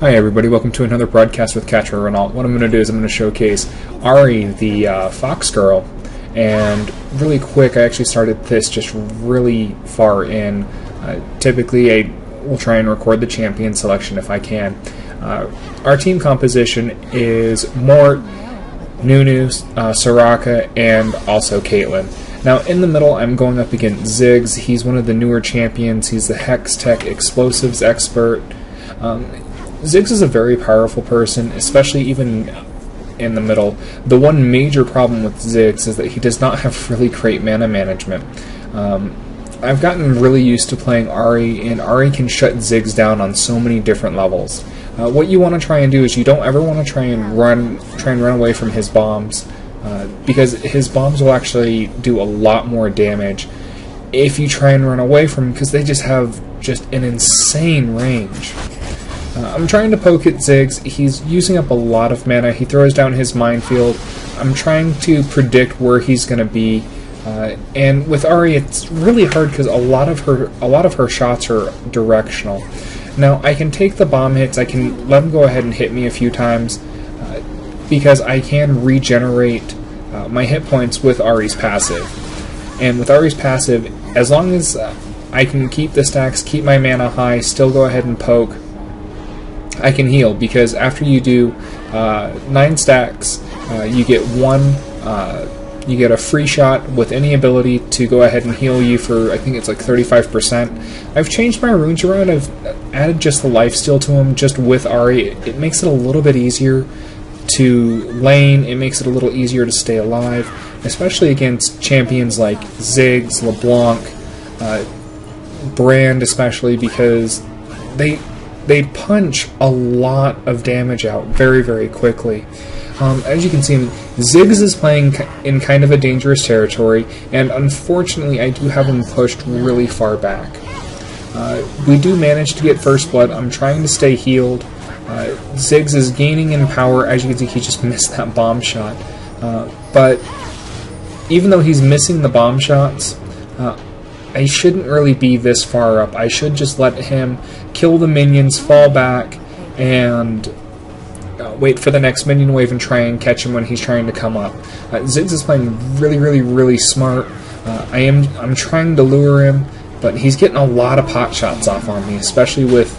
Hi everybody, welcome to another broadcast with DerkovRenault-Le. What I'm going to do is I'm going to showcase Ahri, the Fox Girl, and really quick, I actually started this just really far in. Typically I will try and record the champion selection if I can. Our team composition is Mort, Nunu, Soraka, and also Caitlyn. Now in the middle I'm going up against Ziggs. He's one of the newer champions. He's the Hex Tech Explosives expert. Ziggs is a very powerful person, especially even in the middle. The one major problem with Ziggs is that he does not have really great mana management. I've gotten really used to playing Ahri, and Ahri can shut Ziggs down on so many different levels. What you want to try and do is you don't ever want to try and run away from his bombs, because his bombs will actually do a lot more damage if you try and run away from him, because they just have an insane range. I'm trying to poke at Ziggs. He's using up a lot of mana. He throws down his minefield. I'm trying to predict where he's going to be. And with Ahri, it's really hard because a lot of her shots are directional. Now I can take the bomb hits. I can let him go ahead and hit me a few times because I can regenerate my hit points with Ahri's passive. And with Ahri's passive, as long as I can keep the stacks, keep my mana high, still go ahead and poke, I can heal, because after you do 9 stacks, you get you get a free shot with any ability to go ahead and heal you for, I think it's like 35%. I've changed my runes around. I've added just the lifesteal to them just with Ahri. It makes it a little bit easier to lane. It makes it a little easier to stay alive, especially against champions like Ziggs, LeBlanc, Brand, especially because they punch a lot of damage out very, very quickly. As you can see, Ziggs is playing in kind of a dangerous territory, and unfortunately I do have him pushed really far back. We do manage to get first blood. I'm trying to stay healed. Ziggs is gaining in power. As you can see, he just missed that bomb shot. But even though he's missing the bomb shots, I shouldn't really be this far up. I should just let him kill the minions, fall back, and wait for the next minion wave and try and catch him when he's trying to come up. Ziggs is playing really, really, really smart. I'm trying to lure him, but he's getting a lot of pot shots off on me, especially with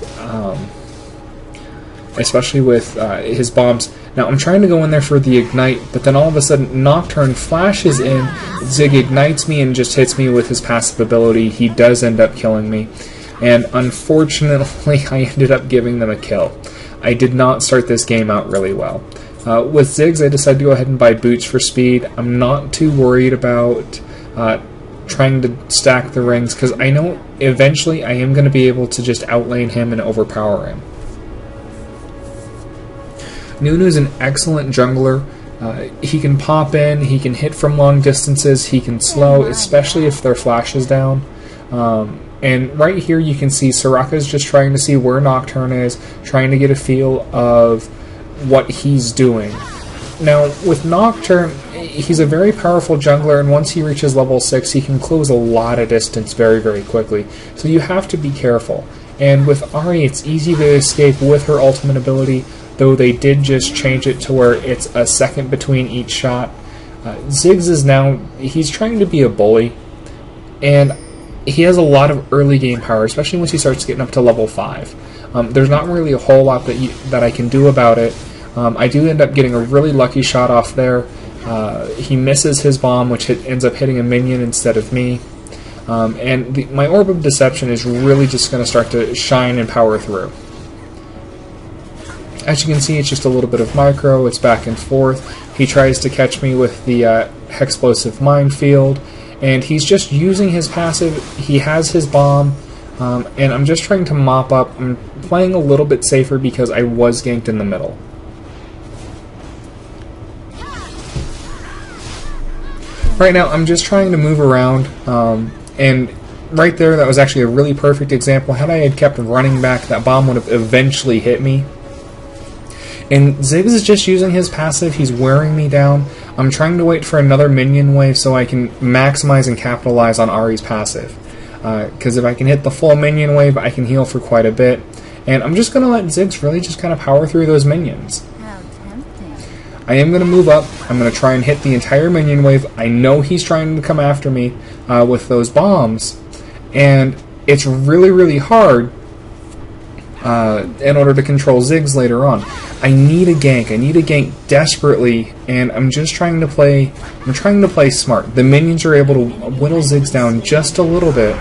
his bombs. Now I'm trying to go in there for the ignite, but then all of a sudden Nocturne flashes in, Zig ignites me and just hits me with his passive ability. He does end up killing me, and unfortunately I ended up giving them a kill. I did not start this game out really well. With Ziggs, I decided to go ahead and buy boots for speed. I'm not too worried about trying to stack the rings, because I know eventually I am going to be able to just outlane him and overpower him. Nunu is an excellent jungler. He can pop in, he can hit from long distances, he can slow, especially if their flash is down. And right here you can see Soraka is just trying to see where Nocturne is, trying to get a feel of what he's doing. Now with Nocturne, he's a very powerful jungler, and once he reaches level 6 he can close a lot of distance very, very quickly. So you have to be careful. And with Ahri, it's easy to escape with her ultimate ability, though they did just change it to where it's a second between each shot. Ziggs is now, he's trying to be a bully, and he has a lot of early game power, especially once he starts getting up to level 5. There's not really a whole lot that I can do about it. I do end up getting a really lucky shot off there. He misses his bomb, which ends up hitting a minion instead of me. And my Orb of Deception is really just going to start to shine and power through. As you can see, it's just a little bit of micro, it's back and forth. He tries to catch me with the Hexplosive Minefield, and he's just using his passive. He has his bomb, and I'm just trying to mop up. I'm playing a little bit safer because I was ganked in the middle. Right now, I'm just trying to move around, and right there, that was actually a really perfect example. Had I had kept running back, that bomb would have eventually hit me. And Ziggs is just using his passive. He's wearing me down. I'm trying to wait for another minion wave so I can maximize and capitalize on Ahri's passive. Because if I can hit the full minion wave, I can heal for quite a bit. And I'm just going to let Ziggs really just kind of power through those minions. How tempting. I am going to move up. I'm going to try and hit the entire minion wave. I know he's trying to come after me with those bombs. And it's really, really hard in order to control Ziggs later on. I need a gank. I need a gank desperately, and I'm just trying to play. I'm trying to play smart. The minions are able to whittle Ziggs down just a little bit,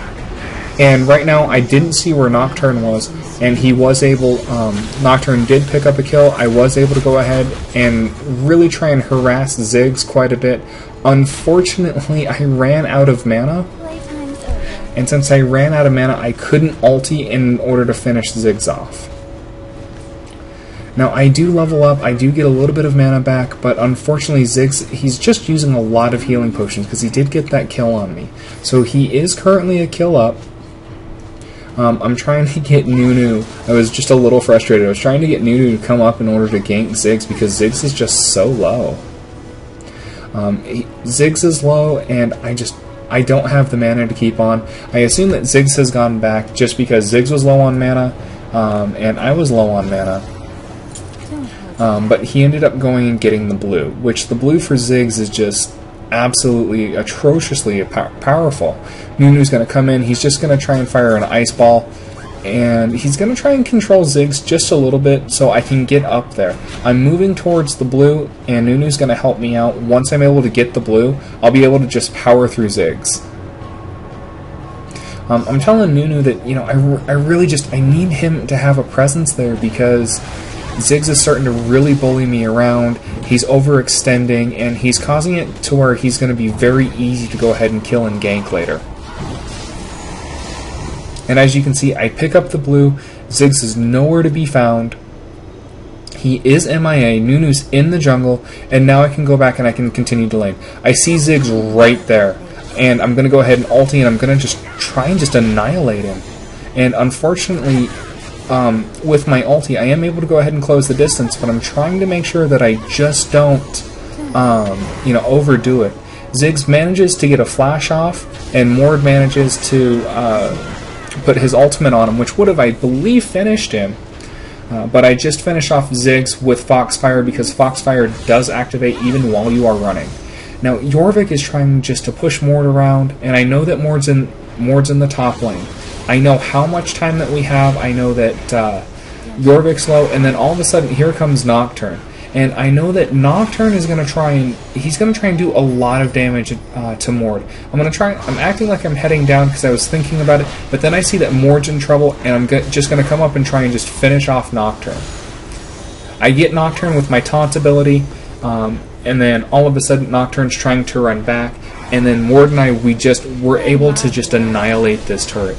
and right now I didn't see where Nocturne was, and he was able. Nocturne did pick up a kill. I was able to go ahead and really try and harass Ziggs quite a bit. Unfortunately, I ran out of mana. Playtime's over. And since I ran out of mana, I couldn't ulti in order to finish Ziggs off. Now, I do level up, I do get a little bit of mana back, but unfortunately Ziggs, he's just using a lot of healing potions, because he did get that kill on me. So he is currently a kill up. I'm trying to get Nunu. I was just a little frustrated. I was trying to get Nunu to come up in order to gank Ziggs, because Ziggs is just so low. Ziggs is low, and I don't have the mana to keep on. I assume that Ziggs has gone back just because Ziggs was low on mana, and I was low on mana. But he ended up going and getting the blue, which the blue for Ziggs is just absolutely atrociously powerful. Nunu's going to come in, he's just going to try and fire an ice ball, and he's going to try and control Ziggs just a little bit so I can get up there. I'm moving towards the blue, and Nunu's going to help me out. Once I'm able to get the blue, I'll be able to just power through Ziggs. I'm telling Nunu that, you know, I really just, I need him to have a presence there, because Ziggs is starting to really bully me around. He's overextending, and he's causing it to where he's going to be very easy to go ahead and kill and gank later. And as you can see, I pick up the blue. Ziggs is nowhere to be found. He is MIA. Nunu's in the jungle, and now I can go back and I can continue to lane. I see Ziggs right there, and I'm going to go ahead and ulti, and I'm going to just try and just annihilate him. And unfortunately, with my ulti, I am able to go ahead and close the distance, but I'm trying to make sure that I just don't, you know, overdo it. Ziggs manages to get a flash off, and Mord manages to put his ultimate on him, which would have, I believe, finished him. But I just finished off Ziggs with Foxfire, because Foxfire does activate even while you are running. Now, Jorvik is trying just to push Mord around, and I know that Mord's in the top lane. I know how much time that we have. I know that Jorvik's low, and then all of a sudden here comes Nocturne, and I know that Nocturne is going to try and do a lot of damage to Mord. I'm acting like I'm heading down because I was thinking about it, but then I see that Mord's in trouble, and I'm just going to come up and try and just finish off Nocturne. I get Nocturne with my taunt ability, and then all of a sudden Nocturne's trying to run back, and then Mord and I, we're able to just annihilate this turret.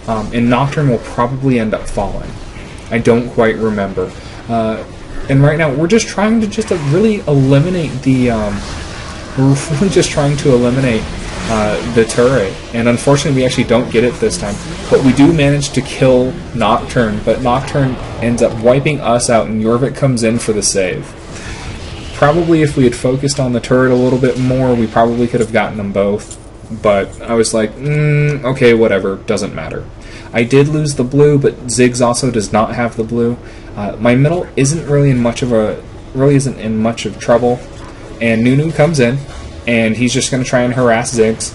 And Nocturne will probably end up falling. I don't quite remember. And right now, we're just trying to really eliminate the... we're really just trying to eliminate the turret. And unfortunately, we actually don't get it this time. But we do manage to kill Nocturne. But Nocturne ends up wiping us out, and Jorvik comes in for the save. Probably if we had focused on the turret a little bit more, we probably could have gotten them both. But I was like, okay, whatever, doesn't matter. I did lose the blue, but Ziggs also does not have the blue. My middle isn't really in much of trouble, and Nunu comes in, and he's just going to try and harass Ziggs.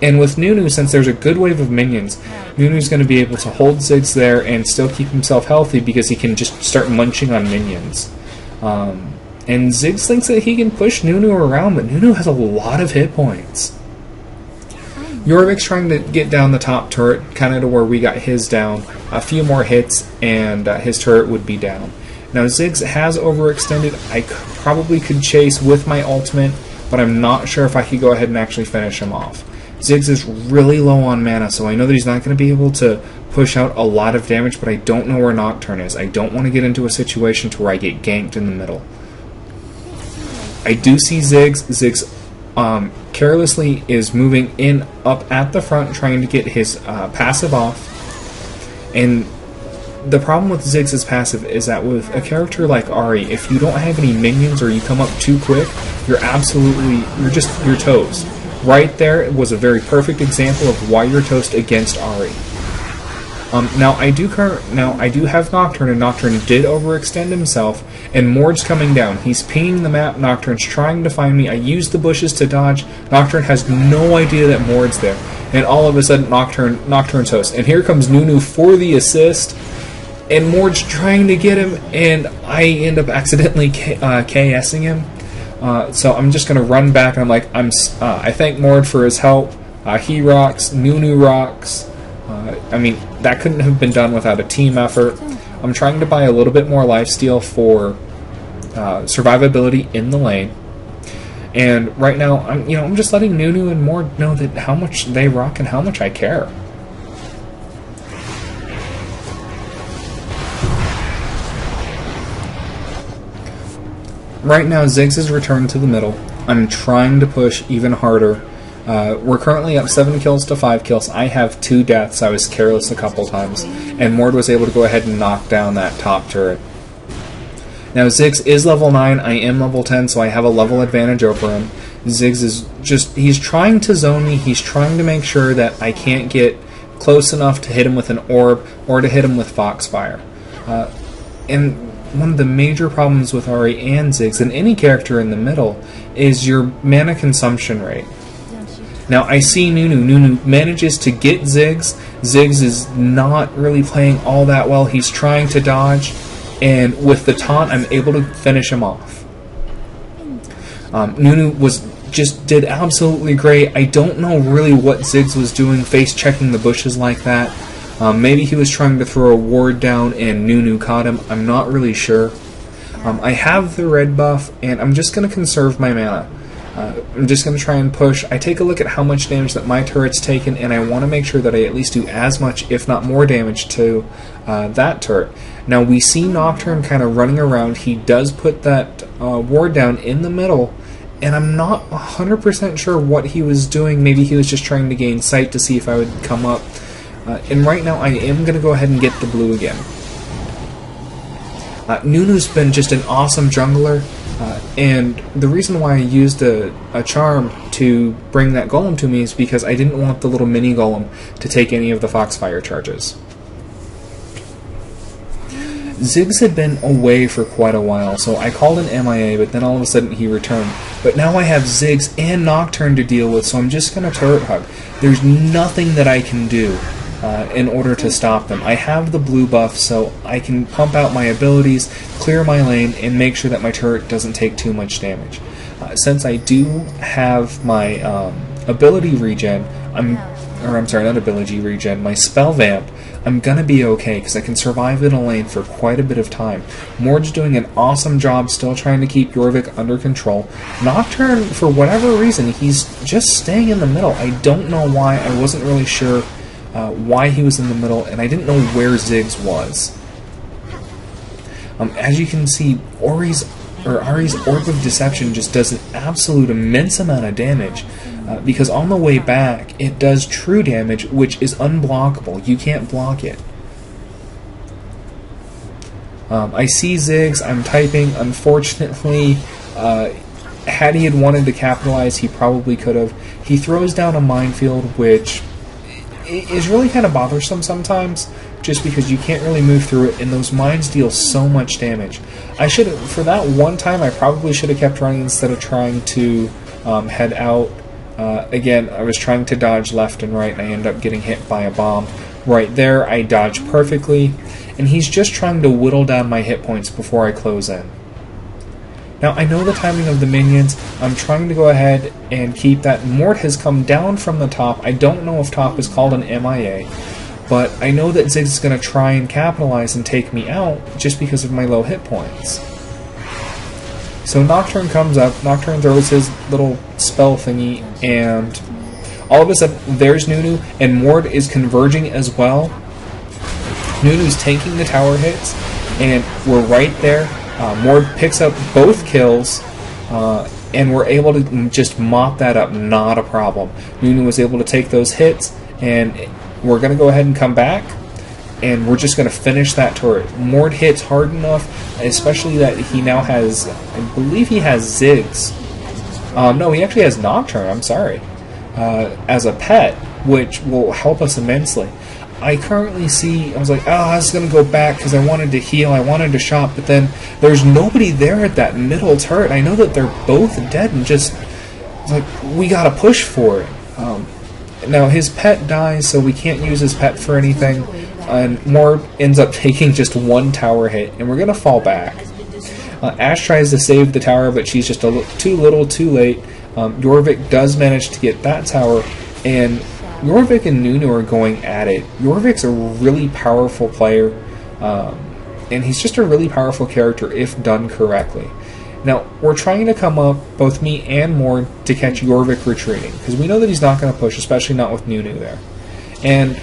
And with Nunu, since there's a good wave of minions, Nunu's going to be able to hold Ziggs there and still keep himself healthy, because he can just start munching on minions. And Ziggs thinks that he can push Nunu around, but Nunu has a lot of hit points. Jorvik's trying to get down the top turret, kind of to where we got his down. A few more hits, and his turret would be down. Now, Ziggs has overextended. I probably could chase with my ultimate, but I'm not sure if I could go ahead and actually finish him off. Ziggs is really low on mana, so I know that he's not going to be able to push out a lot of damage, but I don't know where Nocturne is. I don't want to get into a situation to where I get ganked in the middle. I do see Ziggs. Ziggs carelessly is moving in up at the front, trying to get his passive off. And the problem with Ziggs' passive is that with a character like Ahri, if you don't have any minions or you come up too quick, you're toast. Right there was a very perfect example of why you're toast against Ahri. Now I do have Nocturne, and Nocturne did overextend himself, and Mord's coming down. He's pinging the map. Nocturne's trying to find me. I use the bushes to dodge. Nocturne has no idea that Mord's there, and all of a sudden Nocturne's host. And here comes Nunu for the assist, and Mord's trying to get him, and I end up accidentally KSing him. So I'm just gonna run back, and I'm like, I thank Mord for his help. He rocks. Nunu rocks. I mean, that couldn't have been done without a team effort. I'm trying to buy a little bit more lifesteal for survivability in the lane. And right now, I'm just letting Nunu and Mord know that how much they rock and how much I care. Right now, Ziggs has returned to the middle. I'm trying to push even harder. We're currently up 7 kills to 5 kills. I have 2 deaths. I was careless a couple times. And Mord was able to go ahead and knock down that top turret. Now Ziggs is level 9. I am level 10, so I have a level advantage over him. Ziggs is he's trying to zone me. He's trying to make sure that I can't get close enough to hit him with an orb or to hit him with Foxfire. And one of the major problems with Ahri and Ziggs, and any character in the middle, is your mana consumption rate. Now I see Nunu. Nunu manages to get Ziggs. Ziggs is not really playing all that well. He's trying to dodge, and with the taunt, I'm able to finish him off. Nunu did absolutely great. I don't know really what Ziggs was doing, face checking the bushes like that. Maybe he was trying to throw a ward down and Nunu caught him. I'm not really sure. I have the red buff, and I'm just going to conserve my mana. I'm just going to try and push. I take a look at how much damage that my turret's taken, and I want to make sure that I at least do as much, if not more damage to that turret. Now we see Nocturne kind of running around. He does put that ward down in the middle, and I'm not 100% sure what he was doing. Maybe he was just trying to gain sight to see if I would come up. And right now I am going to go ahead and get the blue again. Nunu's been just an awesome jungler. And the reason why I used a charm to bring that golem to me is because I didn't want the little mini golem to take any of the Foxfire charges. Ziggs had been away for quite a while, so I called an MIA, but then all of a sudden he returned. But now I have Ziggs and Nocturne to deal with, so I'm just going to turret hug. There's nothing that I can do in order to stop them. I have the blue buff, so I can pump out my abilities, clear my lane, and make sure that my turret doesn't take too much damage. Since I do have my ability regen, my spell vamp, I'm gonna be okay because I can survive in a lane for quite a bit of time. Mord's doing an awesome job still trying to keep Jorvik under control. Nocturne, for whatever reason, he's just staying in the middle. I don't know why. I wasn't really sure why he was in the middle, and I didn't know where Ziggs was. As you can see, Ahri's Orb of Deception just does an absolute immense amount of damage, because on the way back, it does true damage, which is unblockable. You can't block it. I see Ziggs, I'm typing. Unfortunately, had he had wanted to capitalize, he probably could have. He throws down a minefield, which is really kind of bothersome sometimes, just because you can't really move through it, and those mines deal so much damage. For that one time, I probably should have kept running instead of trying to head out. Again, I was trying to dodge left and right, and I ended up getting hit by a bomb. Right there, I dodged perfectly, and he's just trying to whittle down my hit points before I close in. Now, I know the timing of the minions. I'm trying to go ahead and keep that. Mort has come down from the top. I don't know if top is called an MIA, but I know that Ziggs is going to try and capitalize and take me out just because of my low hit points. So Nocturne comes up, Nocturne throws his little spell thingy, and all of a sudden, there's Nunu, and Mord is converging as well. Nunu's tanking the tower hits, and we're right there. Mord picks up both kills, and we're able to just mop that up, not a problem. Nunu was able to take those hits, and we're going to go ahead and come back, and we're just going to finish that turret. Mord hits hard enough, especially that he now has, I believe he has Ziggs. No, he actually has Nocturne, I'm sorry, as a pet, which will help us immensely. I currently see, I was like, oh, I was going to go back because I wanted to heal, I wanted to shop, but then there's nobody there at that middle turret. I know that they're both dead, and just, it's like, we got to push for it. Now, his pet dies, so we can't use his pet for anything, and Mord ends up taking just one tower hit, and we're going to fall back. Ashe tries to save the tower, but she's just too little, too late. Jorvik does manage to get that tower, and Jorvik and Nunu are going at it. Jorvik's a really powerful player, and he's just a really powerful character if done correctly. Now, we're trying to come up, both me and Mord, to catch Jorvik retreating, because we know that he's not going to push, especially not with Nunu there. And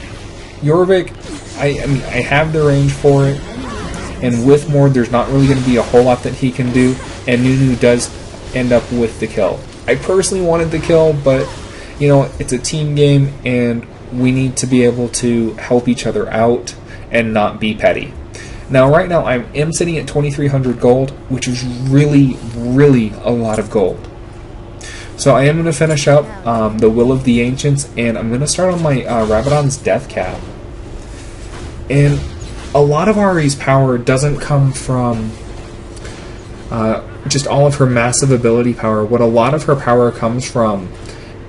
Jorvik, I mean, I have the range for it, and with Mord, there's not really going to be a whole lot that he can do, and Nunu does end up with the kill. I personally wanted the kill, but you know, it's a team game, and we need to be able to help each other out and not be petty. Now, right now, I am sitting at 2,300 gold, which is really, really a lot of gold. So I am going to finish up the Will of the Ancients, and I'm going to start on my Rabadon's Death Cap. And a lot of Ahri's power doesn't come from just all of her massive ability power. What a lot of her power comes from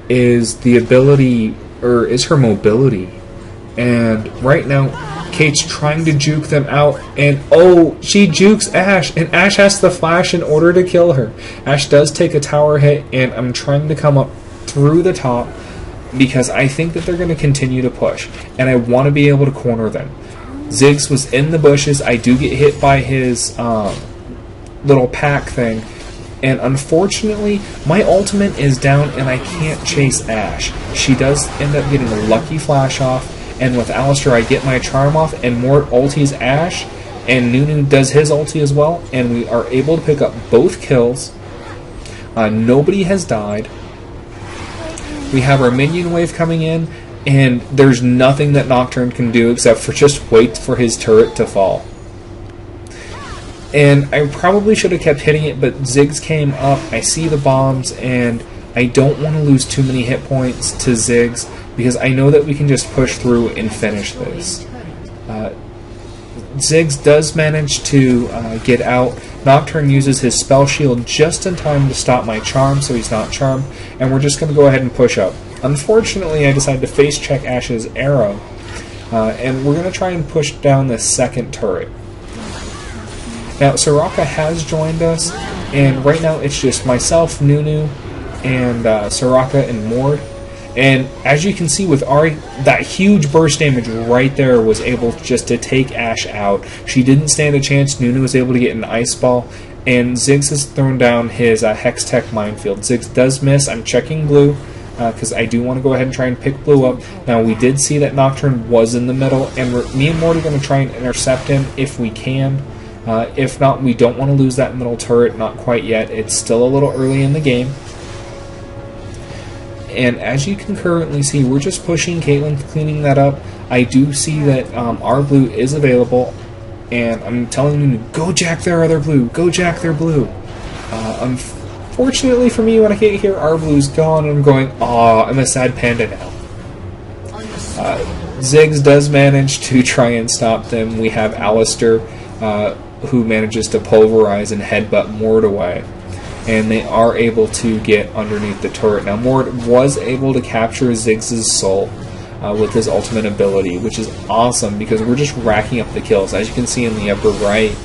is the ability, or is her mobility. And right now, Kate's trying to juke them out, and oh, she jukes Ashe, and Ashe has to flash in order to kill her. Ashe does take a tower hit, and I'm trying to come up through the top because I think that they're going to continue to push, and I want to be able to corner them. Ziggs was in the bushes. I do get hit by his little pack thing, and unfortunately, my ultimate is down and I can't chase Ashe. She does end up getting a lucky flash off, and with Alistair I get my charm off, and Mort ultis Ashe, and Nunu does his ulti as well, and we are able to pick up both kills. Nobody has died. We have our minion wave coming in, and there's nothing that Nocturne can do except for just wait for his turret to fall. And I probably should have kept hitting it, but Ziggs came up, I see the bombs, and I don't want to lose too many hit points to Ziggs, because I know that we can just push through and finish this. Ziggs does manage to get out. Nocturne uses his spell shield just in time to stop my charm, so he's not charmed, and we're just going to go ahead and push up. Unfortunately, I decided to face check Ashe's arrow, and we're going to try and push down this second turret. Now, Soraka has joined us, and right now it's just myself, Nunu, and Soraka and Mord. And as you can see with Ahri, that huge burst damage right there was able just to take Ashe out. She didn't stand a chance. Nunu was able to get an ice ball, and Ziggs has thrown down his Hex Tech minefield. Ziggs does miss. I'm checking blue, because I do want to go ahead and try and pick blue up. Now, we did see that Nocturne was in the middle, and me and Mord are going to try and intercept him if we can. If not, we don't want to lose that middle turret, not quite yet. It's still a little early in the game. And as you can currently see, we're just pushing Caitlyn, cleaning that up. I do see that our blue is available, and I'm telling you to go jack their other blue, go jack their blue. Unfortunately for me, when I get here, our blue's gone, and I'm going, aw, I'm a sad panda now. Ziggs does manage to try and stop them. We have Alistair, who manages to pulverize and headbutt Mord away, and they are able to get underneath the turret. Now, Mord was able to capture Ziggs' soul with his ultimate ability, which is awesome because we're just racking up the kills. As you can see in the upper right,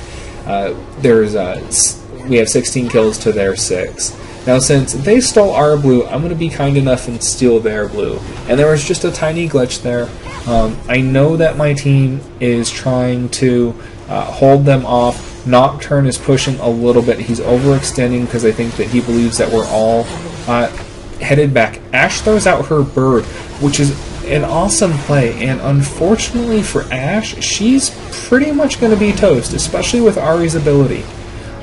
we have 16 kills to their 6. Now, since they stole our blue, I'm going to be kind enough and steal their blue. And there was just a tiny glitch there. I know that my team is trying to hold them off. Nocturne is pushing a little bit. He's overextending because I think that he believes that we're all headed back. Ashe throws out her bird, which is an awesome play. And unfortunately for Ashe, she's pretty much going to be toast, especially with Ahri's ability.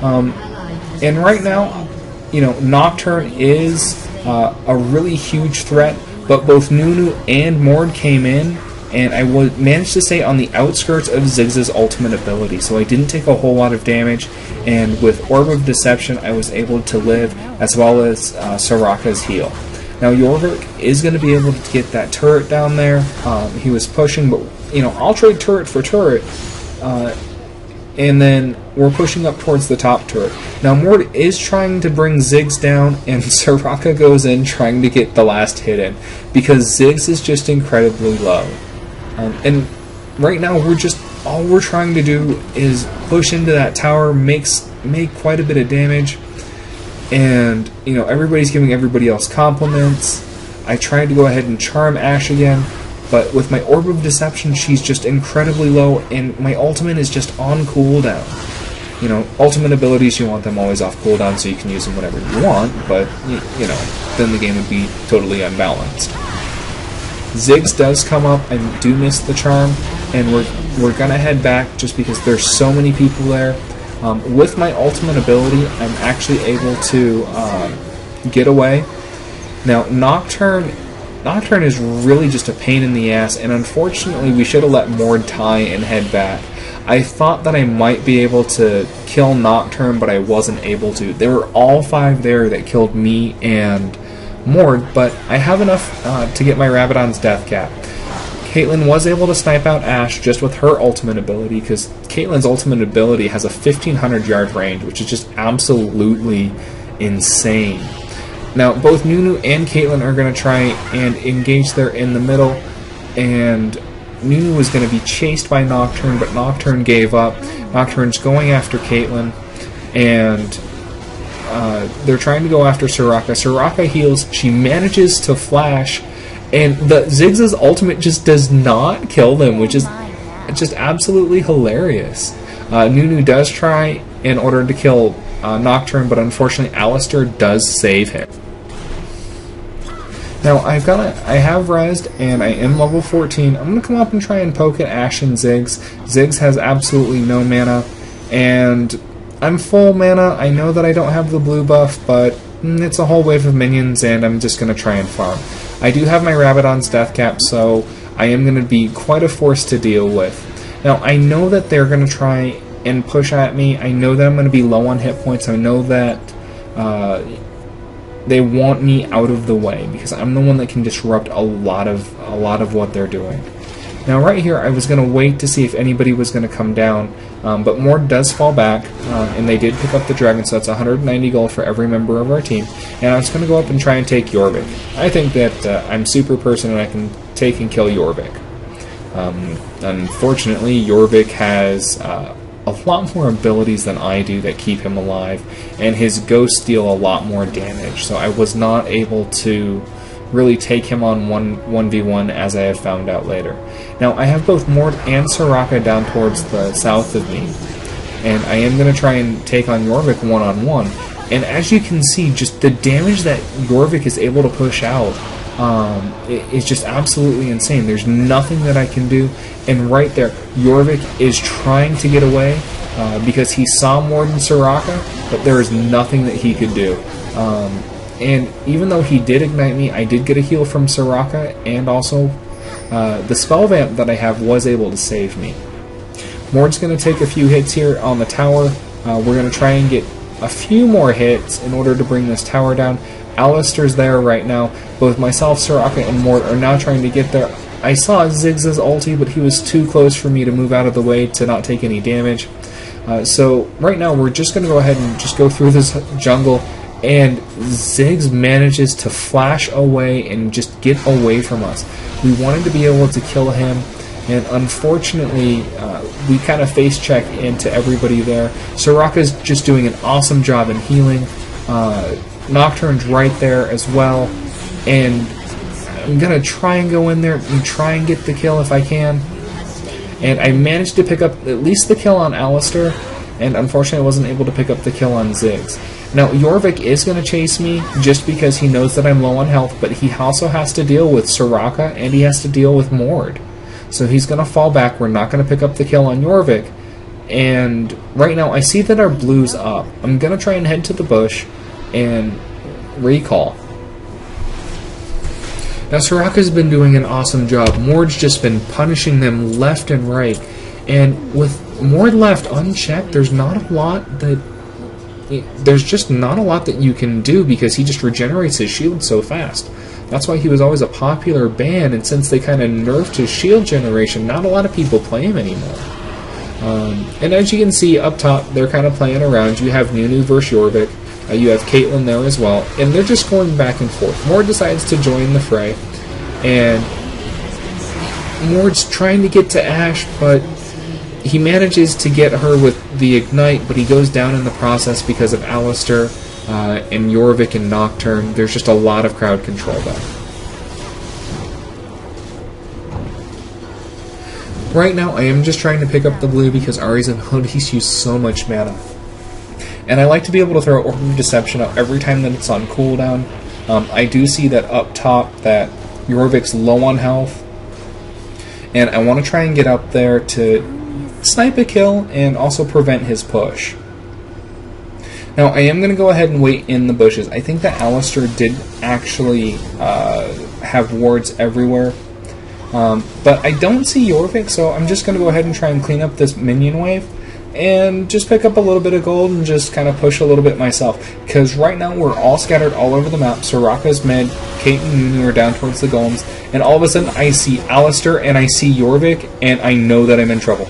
And right now, you know, Nocturne is a really huge threat, but both Nunu and Mord came in, and I managed to stay on the outskirts of Ziggs' ultimate ability, so I didn't take a whole lot of damage, and with Orb of Deception I was able to live, as well as Soraka's heal. Now Jorvik is going to be able to get that turret down there. He was pushing, but I'll trade turret for turret, and then we're pushing up towards the top turret. Now Mord is trying to bring Ziggs down, and Soraka goes in trying to get the last hit in, because Ziggs is just incredibly low. And right now all we're trying to do is push into that tower, make quite a bit of damage, and everybody's giving everybody else compliments. I tried to go ahead and charm Ashe again, but with my Orb of Deception, she's just incredibly low, and my ultimate is just on cooldown. Ultimate abilities, you want them always off cooldown so you can use them whenever you want, but, then the game would be totally unbalanced. Ziggs does come up. I do miss the charm, and we're going to head back just because there's so many people there. With my ultimate ability, I'm actually able to get away. Now, Nocturne is really just a pain in the ass, and unfortunately we should have let Mord tie and head back. I thought that I might be able to kill Nocturne, but I wasn't able to. There were all 5 there that killed me and Mord, but I have enough to get my Rabadon's death cap. Caitlyn was able to snipe out Ashe just with her ultimate ability, because Caitlyn's ultimate ability has a 1,500 yard range, which is just absolutely insane. Now, both Nunu and Caitlyn are going to try and engage there in the middle, and Nunu was going to be chased by Nocturne, but Nocturne gave up. Nocturne's going after Caitlyn, and they're trying to go after Soraka. Soraka heals. She manages to flash, and the Ziggs' ultimate just does not kill them, which is just absolutely hilarious. Nunu does try in order to kill Nocturne, but unfortunately Alistar does save him. Now I have rezzed, and I am level 14. I'm going to come up and try and poke at Ashe and Ziggs. Ziggs has absolutely no mana, and I'm full mana. I know that I don't have the blue buff, but it's a whole wave of minions, and I'm just going to try and farm. I do have my Rabadon's death cap, so I am going to be quite a force to deal with. Now, I know that they're going to try and push at me. I know that I'm going to be low on hit points. I know that they want me out of the way, because I'm the one that can disrupt a lot of what they're doing. Now, right here, I was going to wait to see if anybody was going to come down, but Mord does fall back, and they did pick up the dragon, so that's 190 gold for every member of our team. And I was going to go up and try and take Jorvik. I think that I'm super person and I can take and kill Jorvik. Unfortunately, Jorvik has a lot more abilities than I do that keep him alive, and his ghosts deal a lot more damage, so I was not able to really take him on 1v1, as I have found out later. Now, I have both Mord and Soraka down towards the south of me, and I am going to try and take on Jorvik one-on-one, and as you can see, just the damage that Jorvik is able to push out is just absolutely insane. There's nothing that I can do, and right there, Jorvik is trying to get away because he saw Mord and Soraka, but there is nothing that he could do. And even though he did ignite me, I did get a heal from Soraka, and also the spell vamp that I have was able to save me. Mord's going to take a few hits here on the tower. We're going to try and get a few more hits in order to bring this tower down. Alistar's there right now. Both myself, Soraka, and Mord are now trying to get there. I saw Ziggs' ulti, but he was too close for me to move out of the way to not take any damage. So right now we're just going to go ahead and just go through this jungle, and Ziggs manages to flash away and just get away from us. We wanted to be able to kill him, and unfortunately we kind of face check into everybody there. Soraka's just doing an awesome job in healing. Nocturne's right there as well, and I'm going to try and go in there and try and get the kill if I can. And I managed to pick up at least the kill on Alistar, and unfortunately I wasn't able to pick up the kill on Ziggs. Now, Jorvik is going to chase me just because he knows that I'm low on health, but he also has to deal with Soraka, and he has to deal with Mord. So he's going to fall back. We're not going to pick up the kill on Jorvik. And right now, I see that our blue's up. I'm going to try and head to the bush and recall. Now, Soraka's been doing an awesome job. Mord's just been punishing them left and right. And with Mord left unchecked, there's not a lot that... There's just not a lot that you can do because he just regenerates his shield so fast. That's why he was always a popular ban, and since they kind of nerfed his shield generation, not a lot of people play him anymore. And as you can see up top, they're kind of playing around. You have Nunu versus Jorvik. You have Caitlyn there as well, and they're just going back and forth. Mord decides to join the fray, and Mord's trying to get to Ashe, but he manages to get her with the Ignite, but he goes down in the process because of Alistar and Jorvik and Nocturne. There's just a lot of crowd control there. Right now, I am just trying to pick up the blue because Ahri's abilities use so much mana. And I like to be able to throw Orb of Deception out every time that it's on cooldown. I do see that up top that Jorvik's low on health, and I want to try and get up there to snipe a kill and also prevent his push. Now, I am going to go ahead and wait in the bushes. I think that Alistar did actually have wards everywhere. But I don't see Jorvik, so I'm just going to go ahead and try and clean up this minion wave and just pick up a little bit of gold and just kind of push a little bit myself. Because right now we're all scattered all over the map. Soraka's mid, Kate and Nunu are down towards the golems, and all of a sudden I see Alistar and I see Jorvik, and I know that I'm in trouble.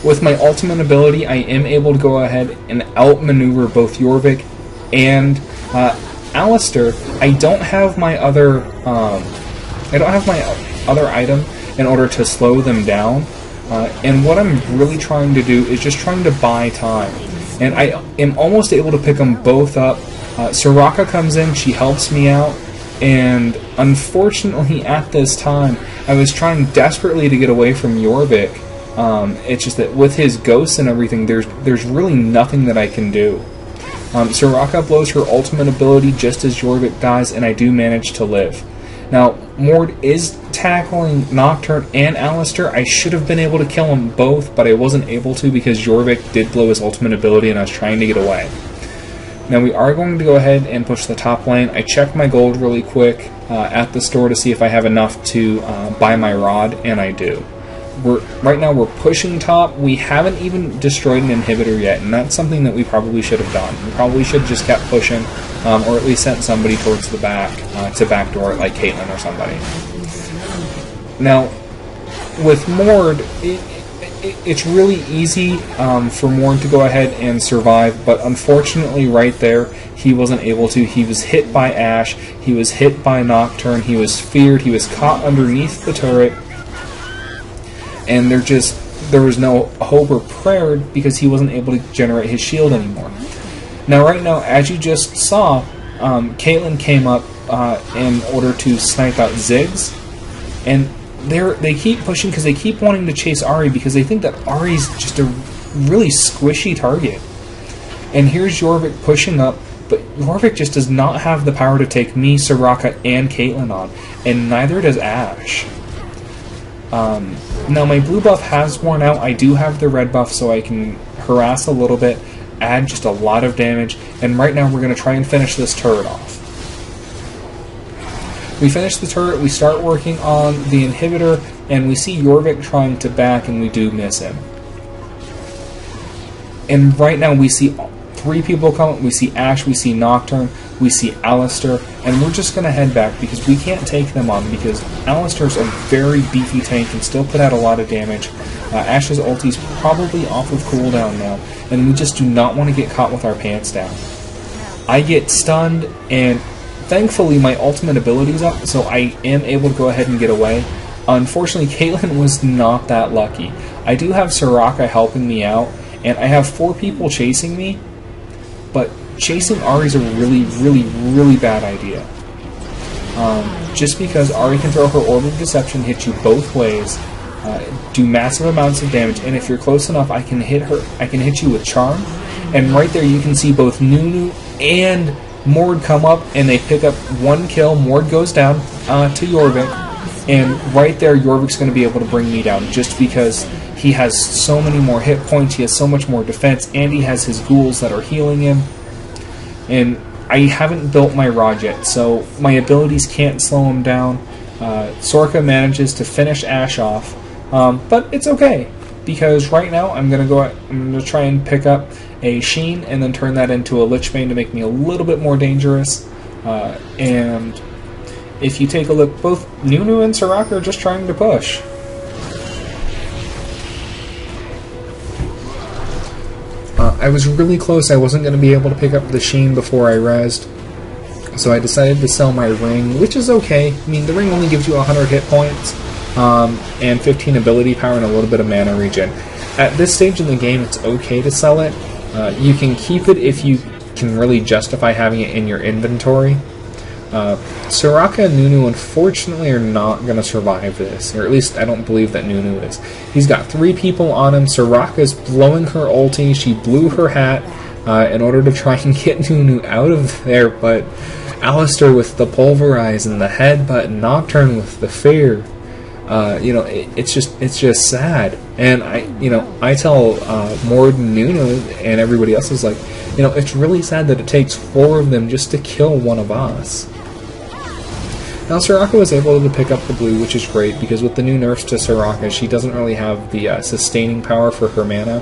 With my ultimate ability, I am able to go ahead and outmaneuver both Jorvik and Alistar. I don't have my other item in order to slow them down, and what I'm really trying to do is just trying to buy time, and I am almost able to pick them both up. Soraka comes in, she helps me out, and unfortunately at this time I was trying desperately to get away from Jorvik. It's just that with his ghosts and everything, there's really nothing that I can do. Soraka blows her ultimate ability just as Jorvik dies, and I do manage to live. Now, Mord is tackling Nocturne and Alistar. I should have been able to kill them both, but I wasn't able to because Jorvik did blow his ultimate ability and I was trying to get away. Now, we are going to go ahead and push the top lane. I checked my gold really quick at the store to see if I have enough to buy my rod, and I do. Right now we're pushing top. We haven't even destroyed an inhibitor yet, and that's something that we probably should have done. We probably should have just kept pushing, or at least sent somebody towards the back to backdoor it, like Caitlyn or somebody. Now, with Mord, it's really easy for Mord to go ahead and survive, but unfortunately right there, he wasn't able to. He was hit by Ashe, he was hit by Nocturne, he was feared, he was caught underneath the turret, and there was no hope or prayer because he wasn't able to generate his shield anymore. Now right now, as you just saw, Caitlyn came up in order to snipe out Ziggs, and they keep pushing because they keep wanting to chase Ahri because they think that Ahri's just a really squishy target. And here's Jorvik pushing up, but Jorvik just does not have the power to take me, Soraka, and Caitlyn on, and neither does Ashe. Now my blue buff has worn out. I do have the red buff, so I can harass a little bit, add just a lot of damage, and right now we're going to try and finish this turret off. We finish the turret, we start working on the inhibitor, and we see Jorvik trying to back, and we do miss him. And right now we see 3 people come. We see Ashe, we see Nocturne, we see Alistar, and we're just going to head back because we can't take them on because Alistar's a very beefy tank and still put out a lot of damage. Ashe's ulti's probably off of cooldown now, and we just do not want to get caught with our pants down. I get stunned, and thankfully my ultimate ability's up, so I am able to go ahead and get away. Unfortunately, Caitlyn was not that lucky. I do have Soraka helping me out, and I have 4 people chasing me, but chasing Ahri is a really, really, really bad idea. Just because Ahri can throw her Orb of Deception, hit you both ways, do massive amounts of damage, and if you're close enough, I can hit you with Charm, and right there you can see both Nunu and Mord come up, and they pick up 1 kill. Mord goes down to Jorvik, and right there Jorvik's going to be able to bring me down just because he has so many more hit points, he has so much more defense, and he has his ghouls that are healing him. And I haven't built my rod yet, so my abilities can't slow him down. Soraka manages to finish Ashe off, but it's okay because right now I'm gonna try and pick up a Sheen and then turn that into a Lichbane to make me a little bit more dangerous. And if you take a look, both Nunu and Soraka are just trying to push. I was really close. I wasn't going to be able to pick up the Sheen before I rezzed, so I decided to sell my ring, which is okay. I mean, the ring only gives you 100 hit points, and 15 ability power and a little bit of mana regen. At this stage in the game, it's okay to sell it. You can keep it if you can really justify having it in your inventory. Soraka and Nunu unfortunately are not going to survive this, or at least I don't believe that Nunu is. He's got 3 people on him. Soraka's blowing her ulti. She blew her hat in order to try and get Nunu out of there, but Alistar with the pulverize and the headbutt, and Nocturne with the fear. It's just sad. And I tell Mord and Nunu and everybody else is like, it's really sad that it takes 4 of them just to kill one of us. Now Soraka was able to pick up the blue, which is great, because with the new nerfs to Soraka, she doesn't really have the sustaining power for her mana.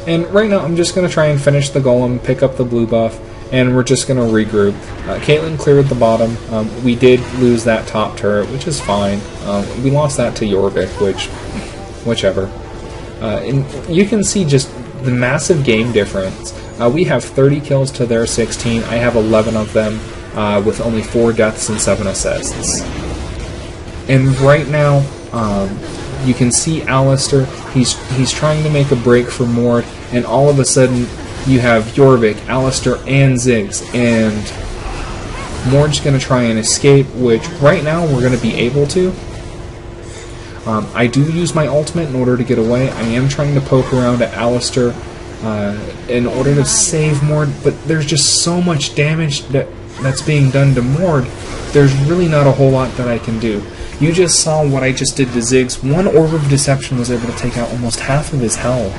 And right now I'm just going to try and finish the golem, pick up the blue buff, and we're just going to regroup. Caitlyn cleared the bottom. We did lose that top turret, which is fine. We lost that to Jorvik, whichever. And you can see just the massive game difference. We have 30 kills to their 16. I have 11 of them, with only 4 deaths and 7 assists. And right now, you can see Alistar. He's trying to make a break for Mord, and all of a sudden you have Jorvik, Alistar, and Ziggs, and Mord's going to try and escape, which right now we're going to be able to. I do use my ultimate in order to get away. I am trying to poke around at Alistar in order to save Mord, but there's just so much damage that's being done to Mord, there's really not a whole lot that I can do. You just saw what I just did to Ziggs. One Orb of Deception was able to take out almost half of his health.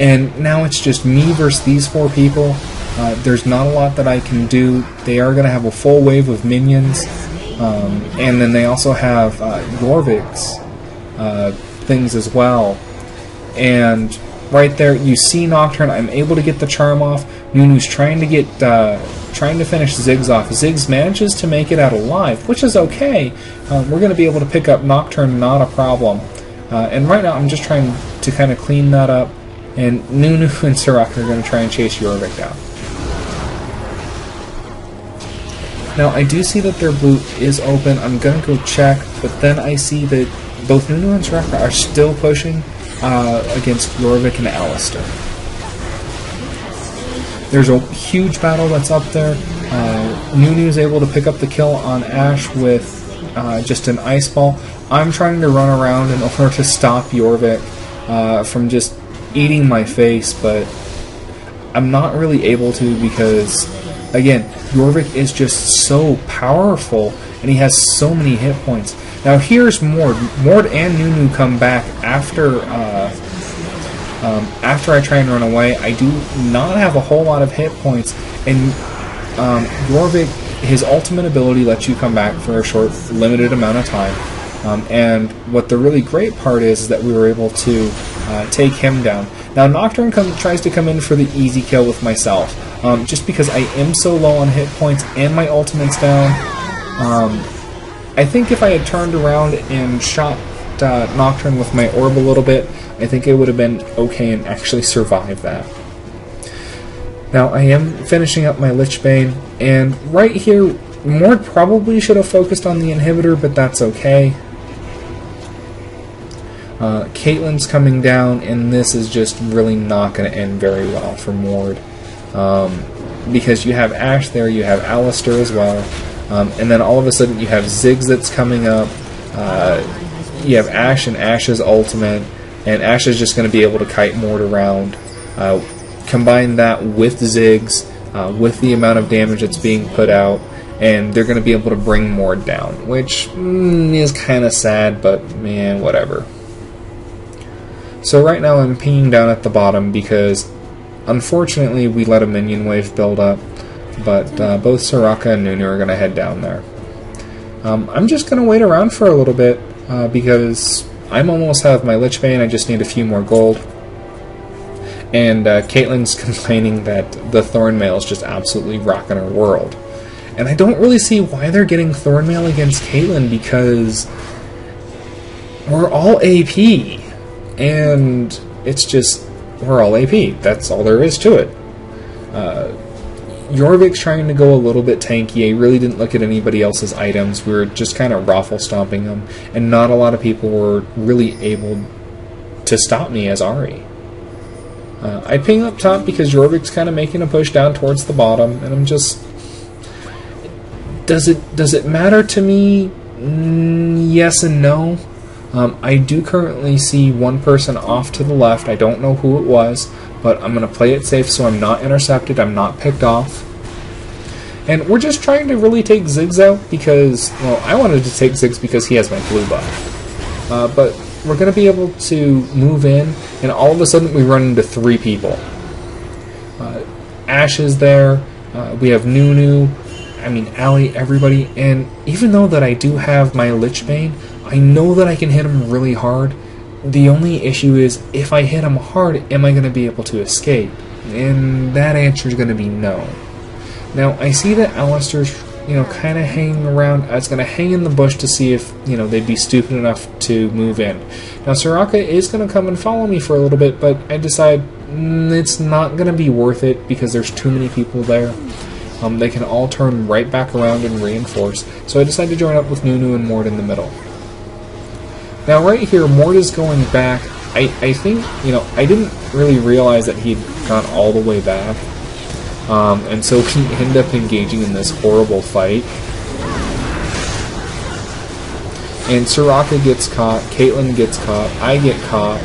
And now it's just me versus these 4 people. There's not a lot that I can do. They are going to have a full wave of minions. And then they also have Jorvik's things as well. And right there, you see Nocturne. I'm able to get the charm off. Nunu's trying to finish Ziggs off. Ziggs manages to make it out alive, which is okay. We're going to be able to pick up Nocturne, not a problem. And right now, I'm just trying to kind of clean that up. And Nunu and Soraka are going to try and chase Jorvik down. Now, I do see that their blue is open. I'm going to go check, but then I see that both Nunu and Soraka are still pushing against Jorvik and Alistar. There's a huge battle that's up there. Nunu is able to pick up the kill on Ashe with just an ice ball. I'm trying to run around in order to stop Jorvik from just eating my face, but I'm not really able to because, again, Jorvik is just so powerful and he has so many hit points. Now here's Mord. Mord and Nunu come back after I try and run away. I do not have a whole lot of hit points, and Jorvik, his ultimate ability lets you come back for a short, limited amount of time. And what the really great part is that we were able to take him down. Now Nocturne tries to come in for the easy kill with myself, just because I am so low on hit points and my ultimate's down. I think if I had turned around and shot Nocturne with my orb a little bit, I think it would have been okay and actually survived that. Now I am finishing up my Lichbane, and right here, Mord probably should have focused on the inhibitor, but that's okay. Caitlyn's coming down, and this is just really not going to end very well for Mord. Because you have Ashe there, you have Alistar as well, and then all of a sudden you have Ziggs that's coming up, you have Ashe and Ashe's ultimate, and Ashe is just going to be able to kite Mord around. Combine that with Ziggs, with the amount of damage that's being put out, and they're going to be able to bring Mord down, which is kind of sad, but man, whatever. So right now I'm pinging down at the bottom because unfortunately we let a minion wave build up, but both Soraka and Nunu are going to head down there. I'm just going to wait around for a little bit because I'm almost out of my Lichbane. I just need a few more gold. And Caitlyn's complaining that the Thornmail is just absolutely rocking her world. And I don't really see why they're getting Thornmail against Caitlyn, because we're all AP. And it's just, we're all AP. That's all there is to it. Jorvik's trying to go a little bit tanky. I really didn't look at anybody else's items. We were just kind of raffle stomping them, and not a lot of people were really able to stop me as Ahri. I ping up top because Jorvik's kind of making a push down towards the bottom, and I'm just... Does it matter to me? Yes and no. I do currently see one person off to the left. I don't know who it was, but I'm going to play it safe so I'm not intercepted, I'm not picked off. And we're just trying to really take Ziggs out because, well, I wanted to take Ziggs because he has my blue buff. But we're going to be able to move in, and all of a sudden we run into 3 people. Ashe is there, we have Nunu, I mean Ahri, everybody, and even though that I do have my Lich Bane, I know that I can hit him really hard. The only issue is, if I hit him hard, am I going to be able to escape? And that answer is going to be no. Now, I see that Alistair's, kind of hanging around. I was going to hang in the bush to see if, they'd be stupid enough to move in. Now, Soraka is going to come and follow me for a little bit, but I decide it's not going to be worth it because there's too many people there. They can all turn right back around and reinforce. So I decided to join up with Nunu and Mord in the middle. Now right here, Mord is going back. I think, I didn't really realize that he'd gone all the way back. And so we end up engaging in this horrible fight. And Soraka gets caught, Caitlyn gets caught, I get caught,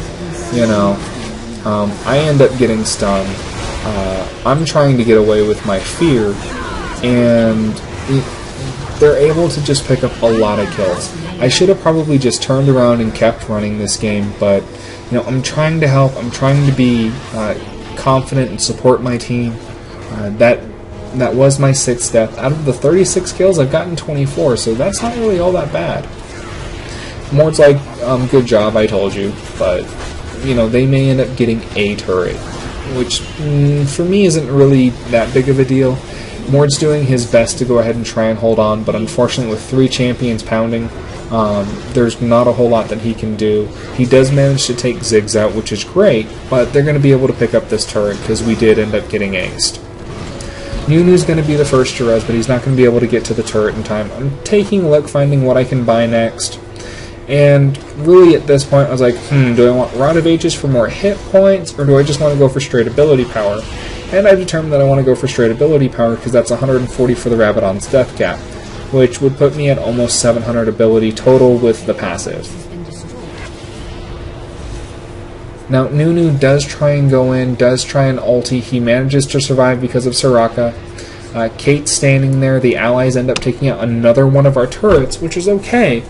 I end up getting stunned. I'm trying to get away with my fear, and they're able to just pick up a lot of kills. I should have probably just turned around and kept running this game, but I'm trying to help. I'm trying to be confident and support my team. That was my 6th death. Out of the 36 kills, I've gotten 24, so that's not really all that bad. Mord's like, good job, I told you, but they may end up getting a turret, which for me isn't really that big of a deal. Mord's doing his best to go ahead and try and hold on, but unfortunately with 3 champions pounding, there's not a whole lot that he can do. He does manage to take Ziggs out, which is great, but they're going to be able to pick up this turret because we did end up getting aced. Nunu's going to be the first to res, but he's not going to be able to get to the turret in time. I'm taking a look, finding what I can buy next. And really at this point I was like, do I want Rod of Ages for more hit points, or do I just want to go for straight ability power? And I determined that I want to go for straight ability power because that's 140 for the Rabadon's death cap, which would put me at almost 700 ability total with the passive. Now Nunu does try and go in, does try and ulti. He manages to survive because of Soraka. Kate's standing there. The allies end up taking out another one of our turrets, which is okay.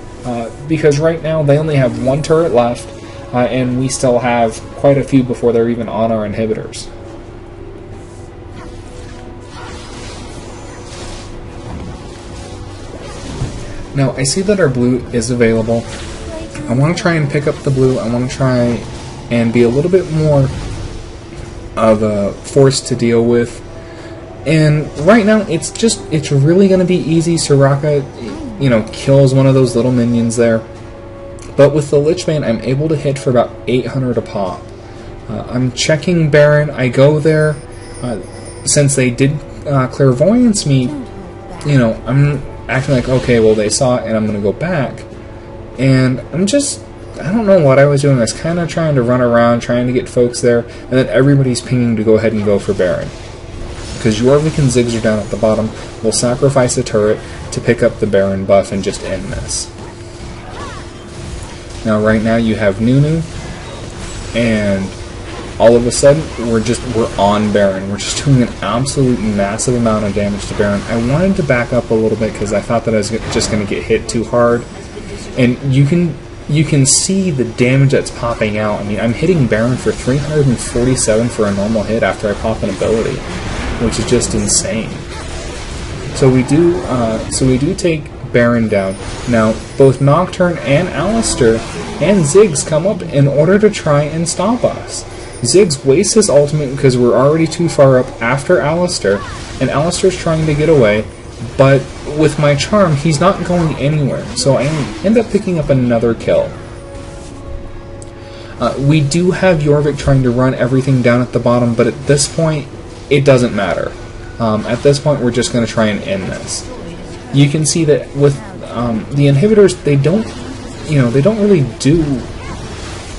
Because right now they only have 1 turret left, and we still have quite a few before they're even on our inhibitors. Now I see that our blue is available. I want to try and pick up the blue. I want to try and be a little bit more of a force to deal with. And right now it's really going to be easy. Soraka kills one of those little minions there. But with the Lich Bane, I'm able to hit for about 800 a pop. I'm checking Baron. I go there. Since they did clairvoyance me, I'm acting like, okay, well, they saw it, and I'm going to go back. And I don't know what I was doing. I was kind of trying to run around, trying to get folks there, and then everybody's pinging to go ahead and go for Baron. Because Jorvik and Ziggs are down at the bottom, we'll sacrifice a turret to pick up the Baron buff and just end this. Now right now you have Nunu, and all of a sudden we're on Baron. We're just doing an absolute massive amount of damage to Baron. I wanted to back up a little bit because I thought that I was just going to get hit too hard. And you can see the damage that's popping out. I mean, I'm hitting Baron for 347 for a normal hit after I pop an ability, which is just insane. So we do take Baron down. Now, both Nocturne and Alistair and Ziggs come up in order to try and stop us. Ziggs wastes his ultimate because we're already too far up after Alistair, and Alistair's trying to get away. But with my charm, he's not going anywhere, so I end up picking up another kill. We do have Jorvik trying to run everything down at the bottom, but at this point, it doesn't matter. At this point, we're just going to try and end this. You can see that with the inhibitors, they don't really do,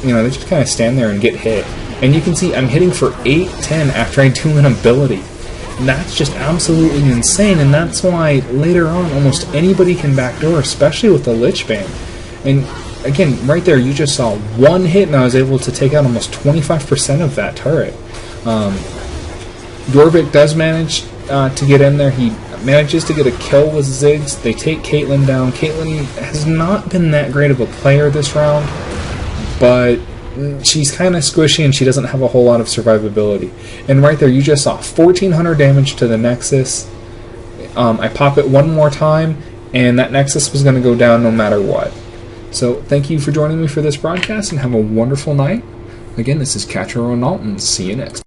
they just kind of stand there and get hit. And you can see I'm hitting for 8-10 after I do an ability. And that's just absolutely insane, and that's why later on almost anybody can backdoor, especially with the Lich Bane. And again, right there, you just saw one hit, and I was able to take out almost 25% of that turret. Jorvik does manage to get in there. He manages to get a kill with Ziggs. They take Caitlyn down. Caitlyn has not been that great of a player this round, but she's kind of squishy and she doesn't have a whole lot of survivability. And right there, you just saw 1,400 damage to the Nexus. I pop it one more time, and that Nexus was going to go down no matter what. So thank you for joining me for this broadcast, and have a wonderful night. Again, this is DerkovRenault-Le, and see you next.